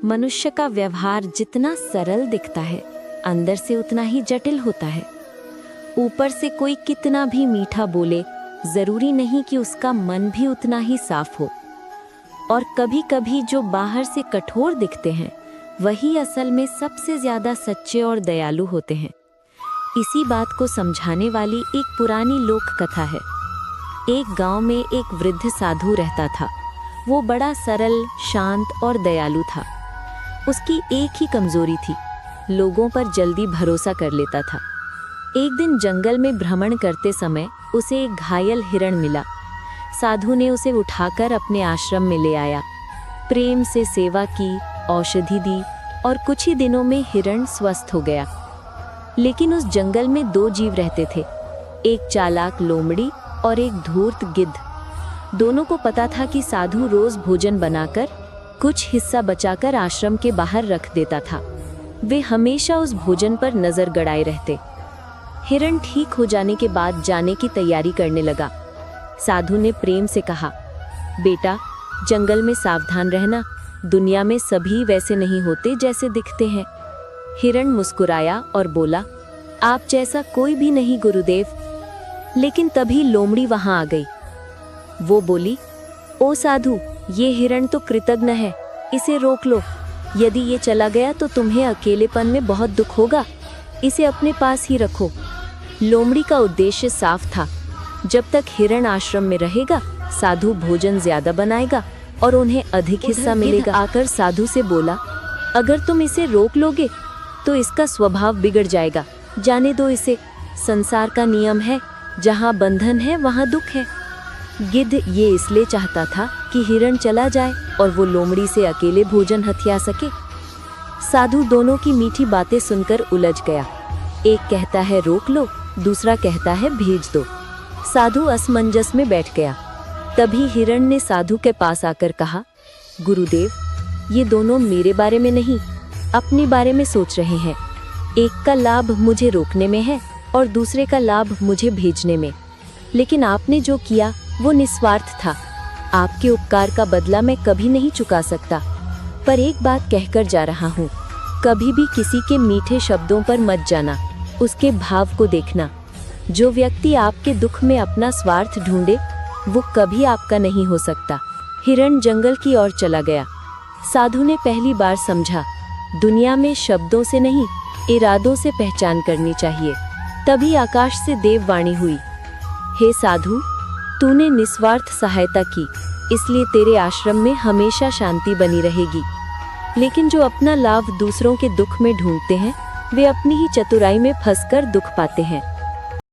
मनुष्य का व्यवहार जितना सरल दिखता है, अंदर से उतना ही जटिल होता है। ऊपर से कोई कितना भी मीठा बोले, जरूरी नहीं कि उसका मन भी उतना ही साफ हो। और कभी कभी जो बाहर से कठोर दिखते हैं, वही असल में सबसे ज्यादा सच्चे और दयालु होते हैं। इसी बात को समझाने वाली एक पुरानी लोक कथा है। एक गांव में एक वृद्ध साधु रहता था। वो बड़ा सरल, शांत और दयालु था। उसकी एक ही कमजोरी थी, लोगों पर जल्दी भरोसा कर लेता था। एक दिन जंगल में भ्रमण करते समय उसे एक घायल हिरण मिला। साधु ने उसे उठाकर अपने आश्रम में ले आया, प्रेम से सेवा की, औषधि दी और कुछ ही दिनों में हिरण स्वस्थ हो गया। लेकिन उस जंगल में दो जीव रहते थे, एक चालाक लोमड़ी और एक धूर्त गिद्ध। दोनों को पता था कि साधु रोज भोजन बनाकर कुछ हिस्सा बचाकर आश्रम के बाहर रख देता था। वे हमेशा उस भोजन पर नजर गड़ाए रहते। हिरण ठीक हो जाने के बाद जाने की तैयारी करने लगा। साधु ने प्रेम से कहा, बेटा, जंगल में सावधान रहना, दुनिया में सभी वैसे नहीं होते जैसे दिखते हैं। हिरण मुस्कुराया और बोला, आप जैसा कोई भी नहीं गुरुदेव। लेकिन तभी लोमड़ी वहां आ गई। वो बोली, ओ साधु, ये हिरण तो कृतज्ञ है, इसे रोक लो। यदि ये चला गया तो तुम्हें अकेलेपन में बहुत दुख होगा, इसे अपने पास ही रखो। लोमड़ी का उद्देश्य साफ था, जब तक हिरण आश्रम में रहेगा, साधु भोजन ज्यादा बनाएगा और उन्हें अधिक हिस्सा मिलेगा। आकर साधु से बोला, अगर तुम इसे रोक लोगे तो इसका स्वभाव बिगड़ जाएगा, जाने दो इसे। संसार का नियम है, जहाँ बंधन है वहाँ दुख है। गिद्ध ये इसलिए चाहता था कि हिरण चला जाए और वो लोमड़ी से अकेले भोजन हथिया सके। साधु दोनों की मीठी बातें सुनकर उलझ गया। एक कहता है रोक लो, दूसरा कहता है भेज दो। साधु असमंजस में बैठ गया। तभी हिरण ने साधु के पास आकर कहा, गुरुदेव, ये दोनों मेरे बारे में नहीं, अपने बारे में सोच रहे हैं। एक का लाभ मुझे रोकने में है और दूसरे का लाभ मुझे भेजने में। लेकिन आपने जो किया वो निस्वार्थ था। आपके उपकार का बदला मैं कभी नहीं चुका सकता। पर एक बात कहकर जा रहा हूँ, कभी भी किसी के मीठे शब्दों पर मत जाना, उसके भाव को देखना। जो व्यक्ति आपके दुख में अपना स्वार्थ ढूंढे, वो कभी आपका नहीं हो सकता। हिरण जंगल की ओर चला गया। साधु ने पहली बार समझा, दुनिया में शब्दों से नहीं, इरादों से पहचान करनी चाहिए। तभी आकाश से देववाणी हुई, हे साधु, तूने निस्वार्थ सहायता की, इसलिए तेरे आश्रम में हमेशा शांति बनी रहेगी। लेकिन जो अपना लाभ दूसरों के दुख में ढूंढते हैं, वे अपनी ही चतुराई में फंसकर दुख पाते हैं।